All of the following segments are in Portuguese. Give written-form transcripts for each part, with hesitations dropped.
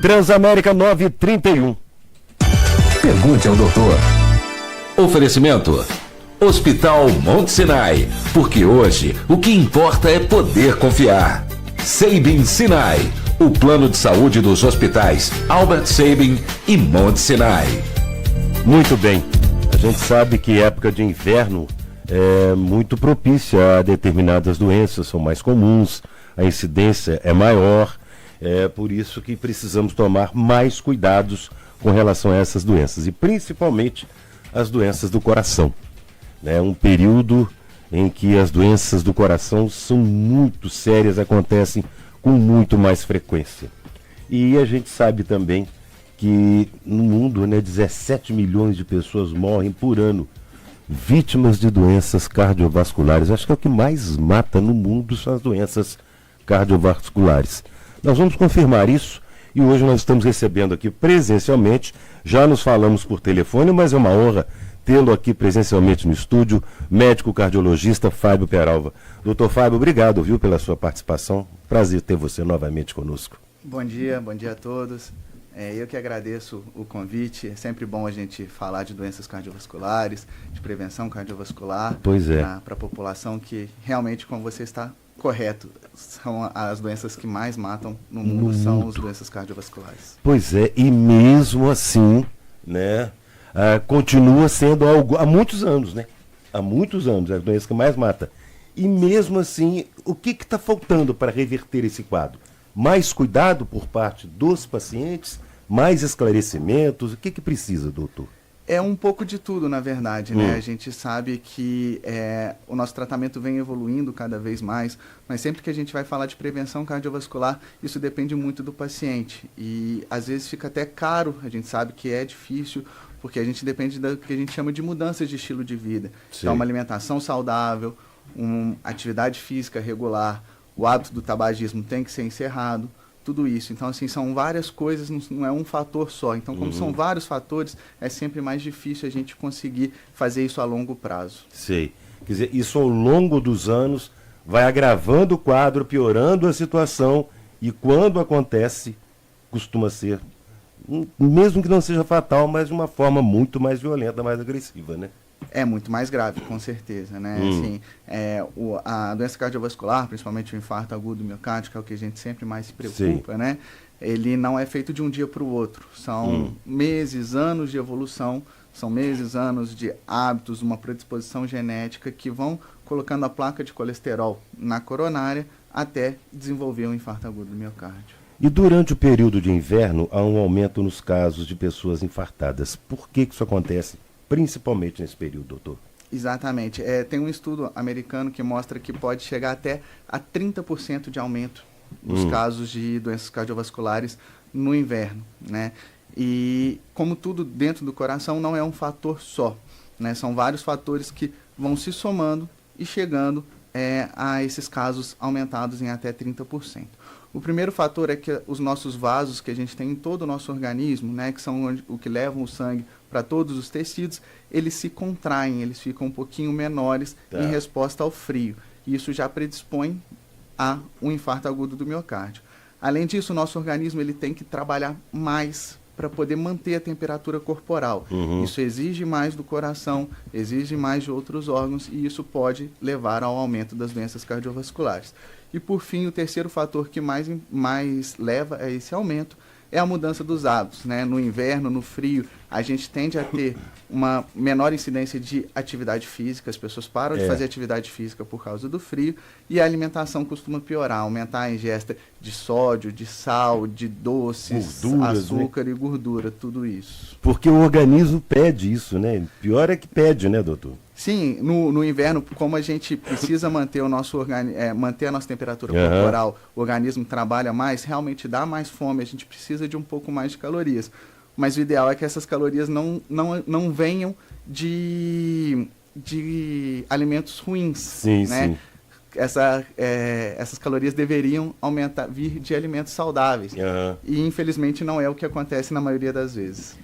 Transamérica 931. Pergunte ao doutor. Oferecimento Hospital Monte Sinai, porque hoje o que importa é poder confiar. Sabin Sinai, o plano de saúde dos hospitais Albert Sabin e Monte Sinai. Muito bem, a gente sabe que época de inverno é muito propícia a determinadas doenças, são mais comuns, a incidência é maior, é por isso que precisamos tomar mais cuidados com relação a essas doenças, e principalmente as doenças do coração. É um período em que as doenças do coração são muito sérias, acontecem com muito mais frequência. E a gente sabe também que no mundo, 17 milhões de pessoas morrem por ano vítimas de doenças cardiovasculares. Acho que é o que mais mata no mundo são as doenças cardiovasculares. Nós vamos confirmar isso e hoje nós estamos recebendo aqui presencialmente, já nos falamos por telefone, mas é uma honra tê-lo aqui presencialmente no estúdio, médico cardiologista Fábio Peralva. Doutor Fábio, obrigado, viu, pela sua participação. Prazer ter você novamente conosco. Bom dia a todos. Eu que agradeço o convite. É sempre bom a gente falar de doenças cardiovasculares, de prevenção cardiovascular. Pois é. Para a população que realmente, como você está correto, são as doenças que mais matam no mundo, são as doenças cardiovasculares. Pois é, e mesmo assim, continua sendo algo há muitos anos, Há muitos anos, é a doença que mais mata. E mesmo assim, o que está faltando para reverter esse quadro? Mais cuidado por parte dos pacientes, mais esclarecimentos, o que precisa, doutor? É um pouco de tudo, na verdade, A gente sabe que o nosso tratamento vem evoluindo cada vez mais, mas sempre que a gente vai falar de prevenção cardiovascular, isso depende muito do paciente. E às vezes fica até caro, a gente sabe que é difícil, porque a gente depende do que a gente chama de mudanças de estilo de vida. Sim. Então, uma alimentação saudável, uma atividade física regular, o hábito do tabagismo tem que ser encerrado, tudo isso. Então, assim, são várias coisas, não é um fator só. Então, como são vários fatores, é sempre mais difícil a gente conseguir fazer isso a longo prazo. Sei. Quer dizer, isso ao longo dos anos vai agravando o quadro, piorando a situação, e quando acontece, costuma ser, mesmo que não seja fatal, mas de uma forma muito mais violenta, mais agressiva, É muito mais grave, com certeza, Assim, a doença cardiovascular, principalmente o infarto agudo do miocárdio, que é o que a gente sempre mais se preocupa, Ele não é feito de um dia para o outro. São meses, anos de evolução, são meses, anos de hábitos, uma predisposição genética que vão colocando a placa de colesterol na coronária até desenvolver um infarto agudo do miocárdio. E durante o período de inverno, há um aumento nos casos de pessoas infartadas. Por que isso acontece? Principalmente nesse período, doutor? Exatamente. Tem um estudo americano que mostra que pode chegar até a 30% de aumento nos casos de doenças cardiovasculares no inverno, E como tudo dentro do coração não é um fator só, São vários fatores que vão se somando e chegando a esses casos aumentados em até 30%. O primeiro fator é que os nossos vasos que a gente tem em todo o nosso organismo, que são o que levam o sangue para todos os tecidos, eles se contraem, eles ficam um pouquinho menores em resposta ao frio. E isso já predispõe a um infarto agudo do miocárdio. Além disso, o nosso organismo ele tem que trabalhar mais para poder manter a temperatura corporal. Isso exige mais do coração, exige mais de outros órgãos e isso pode levar ao aumento das doenças cardiovasculares. E por fim, o terceiro fator que mais leva a esse aumento é a mudança dos hábitos, No inverno, no frio, a gente tende a ter uma menor incidência de atividade física, as pessoas param de fazer atividade física por causa do frio, e a alimentação costuma piorar, aumentar a ingesta de sódio, de sal, de doces, gorduras, açúcar e gordura, tudo isso. Porque o organismo pede isso, Pior é que pede, doutor? Sim, no inverno, como a gente precisa manter manter a nossa temperatura corporal, o organismo trabalha mais, realmente dá mais fome, a gente precisa de um pouco mais de calorias. Mas o ideal é que essas calorias não venham de alimentos ruins. Sim, sim. Essas calorias deveriam vir de alimentos saudáveis. E infelizmente não é o que acontece na maioria das vezes.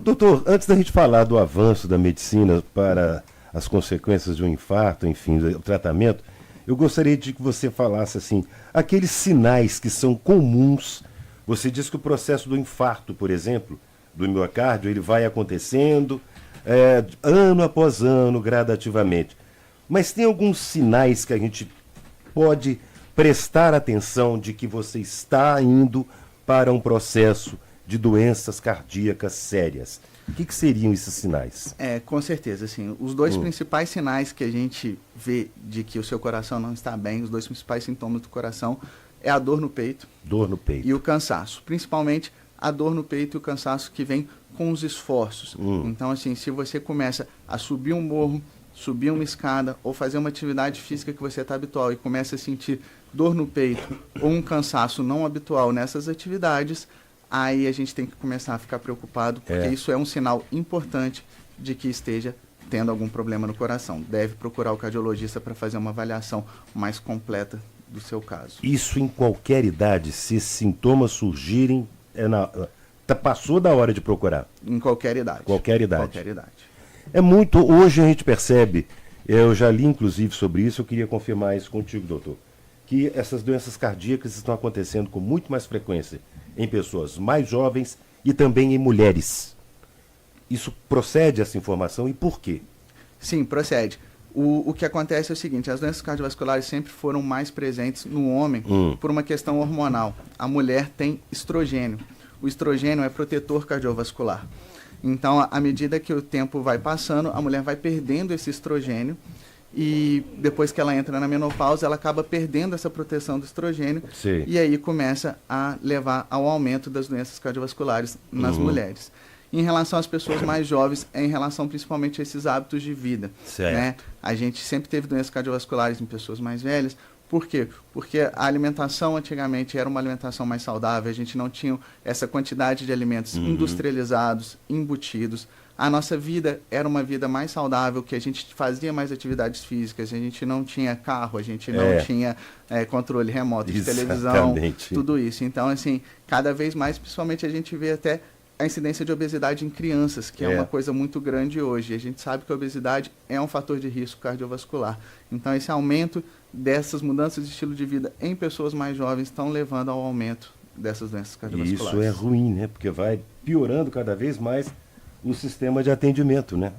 Doutor, antes da gente falar do avanço da medicina para as consequências de um infarto, enfim, o tratamento, eu gostaria de que você falasse assim, aqueles sinais que são comuns Você diz que o processo do infarto, por exemplo, do miocárdio, ele vai acontecendo ano após ano, gradativamente. Mas tem alguns sinais que a gente pode prestar atenção de que você está indo para um processo de doenças cardíacas sérias. O que seriam esses sinais? Com certeza, assim, os dois principais sinais que a gente vê de que o seu coração não está bem, os dois principais sintomas do coração, é a dor no peito. Dor no peito. E o cansaço. Principalmente a dor no peito e o cansaço que vem com os esforços. Então, assim, se você começa a subir um morro, subir uma escada ou fazer uma atividade física que você está habitual e começa a sentir dor no peito ou um cansaço não habitual nessas atividades, aí a gente tem que começar a ficar preocupado, porque isso é um sinal importante de que esteja tendo algum problema no coração. Deve procurar o cardiologista para fazer uma avaliação mais completa do seu caso. Isso em qualquer idade, se sintomas surgirem, passou da hora de procurar? Em qualquer idade. Qualquer idade. Qualquer idade. Hoje a gente percebe, eu já li inclusive sobre isso, eu queria confirmar isso contigo, doutor, que essas doenças cardíacas estão acontecendo com muito mais frequência em pessoas mais jovens e também em mulheres. Isso procede, essa informação, e por quê? Sim, procede. O que acontece é o seguinte, as doenças cardiovasculares sempre foram mais presentes no homem por uma questão hormonal. A mulher tem estrogênio. O estrogênio é protetor cardiovascular. Então, à medida que o tempo vai passando, a mulher vai perdendo esse estrogênio e depois que ela entra na menopausa, ela acaba perdendo essa proteção do estrogênio. Sim. E aí começa a levar ao aumento das doenças cardiovasculares nas mulheres. Em relação às pessoas mais jovens, é em relação principalmente a esses hábitos de vida. Certo. Né? A gente sempre teve doenças cardiovasculares em pessoas mais velhas. Por quê? Porque a alimentação antigamente era uma alimentação mais saudável, a gente não tinha essa quantidade de alimentos industrializados, embutidos. A nossa vida era uma vida mais saudável, que a gente fazia mais atividades físicas, a gente não tinha carro, a gente não tinha controle remoto de televisão, tudo isso. Então, assim, cada vez mais, principalmente a gente vê até a incidência de obesidade em crianças, que é uma coisa muito grande hoje. A gente sabe que a obesidade é um fator de risco cardiovascular. Então, esse aumento dessas mudanças de estilo de vida em pessoas mais jovens estão levando ao aumento dessas doenças cardiovasculares. E isso é ruim, né? Porque vai piorando cada vez mais o sistema de atendimento, né,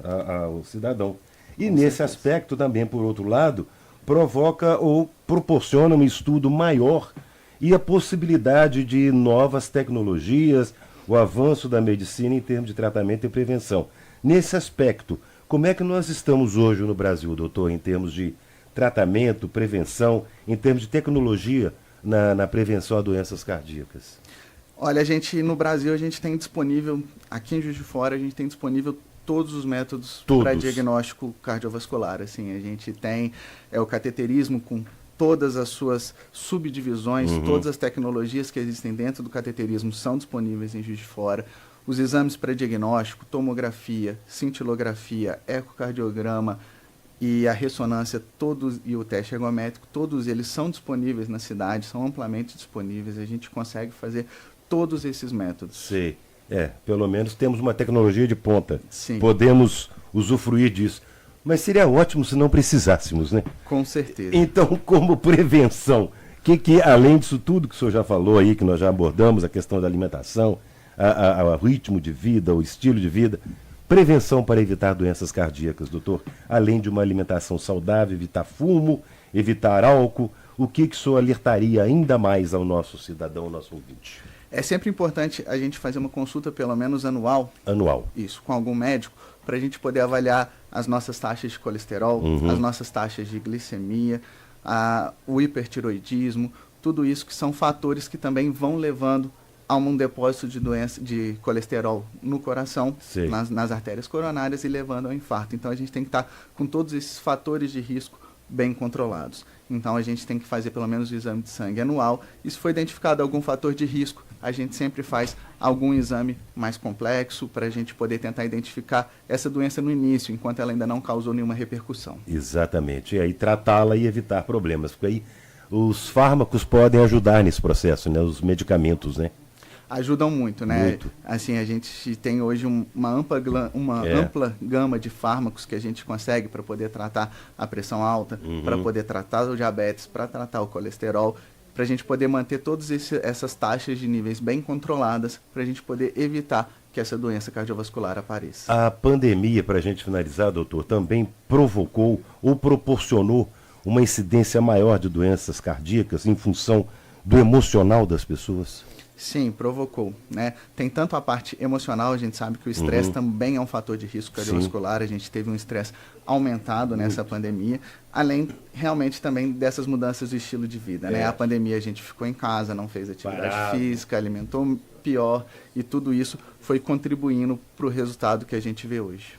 ao cidadão. E nesse aspecto também, por outro lado, provoca ou proporciona um estudo maior e a possibilidade de novas tecnologias, o avanço da medicina em termos de tratamento e prevenção. Nesse aspecto, como é que nós estamos hoje no Brasil, doutor, em termos de tratamento, prevenção, em termos de tecnologia na prevenção a doenças cardíacas? Olha, no Brasil, a gente tem disponível, aqui em Juiz de Fora, a gente tem disponível todos os métodos para diagnóstico cardiovascular. Assim, a gente tem o cateterismo com todas as suas subdivisões, todas as tecnologias que existem dentro do cateterismo são disponíveis em Juiz de Fora. Os exames para diagnóstico, tomografia, cintilografia, ecocardiograma e a ressonância, e o teste ergométrico, todos eles são disponíveis na cidade, são amplamente disponíveis. A gente consegue fazer todos esses métodos. Sim. Pelo menos temos uma tecnologia de ponta. Sim. Podemos usufruir disso. Mas seria ótimo se não precisássemos, né? Com certeza. Então, como prevenção, que além disso tudo que o senhor já falou aí, que nós já abordamos, a questão da alimentação, o ritmo de vida, o estilo de vida, prevenção para evitar doenças cardíacas, doutor, além de uma alimentação saudável, evitar fumo, evitar álcool, o que o senhor alertaria ainda mais ao nosso cidadão, ao nosso ouvinte? É sempre importante a gente fazer uma consulta pelo menos anual. Anual. Isso, com algum médico, para a gente poder avaliar as nossas taxas de colesterol, as nossas taxas de glicemia, o hipertiroidismo, tudo isso que são fatores que também vão levando a um depósito de colesterol no coração, nas artérias coronárias e levando ao infarto. Então a gente tem que estar com todos esses fatores de risco bem controlados. Então a gente tem que fazer pelo menos o exame de sangue anual. E se for identificado algum fator de risco, a gente sempre faz algum exame mais complexo para a gente poder tentar identificar essa doença no início, enquanto ela ainda não causou nenhuma repercussão. Exatamente. E aí tratá-la e evitar problemas. Porque aí os fármacos podem ajudar nesse processo, né? Os medicamentos, né? Ajudam muito, né? Muito. Assim, a gente tem hoje uma ampla gama de fármacos que a gente consegue para poder tratar a pressão alta, para poder tratar o diabetes, para tratar o colesterol. para a gente poder manter todas essas taxas de níveis bem controladas, para a gente poder evitar que essa doença cardiovascular apareça. A pandemia, para a gente finalizar, doutor, também provocou ou proporcionou uma incidência maior de doenças cardíacas em função do emocional das pessoas? Sim, provocou, né? Tem tanto a parte emocional, a gente sabe que o estresse também é um fator de risco cardiovascular, a gente teve um estresse aumentado nessa pandemia, além realmente também dessas mudanças do estilo de vida, né? A pandemia a gente ficou em casa, não fez atividade física, alimentou pior e tudo isso foi contribuindo para o resultado que a gente vê hoje.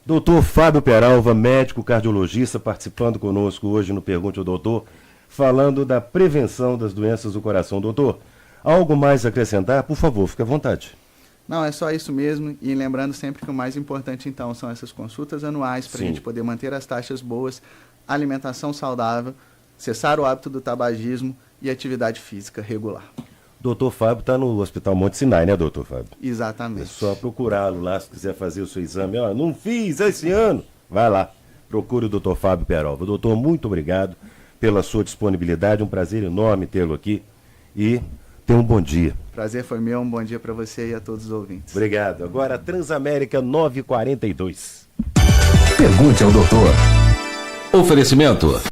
Doutor Fábio Peralva, médico cardiologista, participando conosco hoje no Pergunte ao Doutor, falando da prevenção das doenças do coração. Doutor, algo mais a acrescentar? Por favor, fique à vontade. Não, é só isso mesmo. E lembrando sempre que o mais importante, então, são essas consultas anuais para a gente poder manter as taxas boas, alimentação saudável, cessar o hábito do tabagismo e atividade física regular. Doutor Fábio está no Hospital Monte Sinai, né, doutor Fábio? Exatamente. É só procurá-lo lá se quiser fazer o seu exame. Ó, não fiz esse ano. Vai lá, procure o doutor Fábio Peralva. Doutor, muito obrigado pela sua disponibilidade. Um prazer enorme tê-lo aqui. E tenha um bom dia. Prazer foi meu, um bom dia para você e a todos os ouvintes. Obrigado. Agora, Transamérica 942. Pergunte ao doutor. Oferecimento.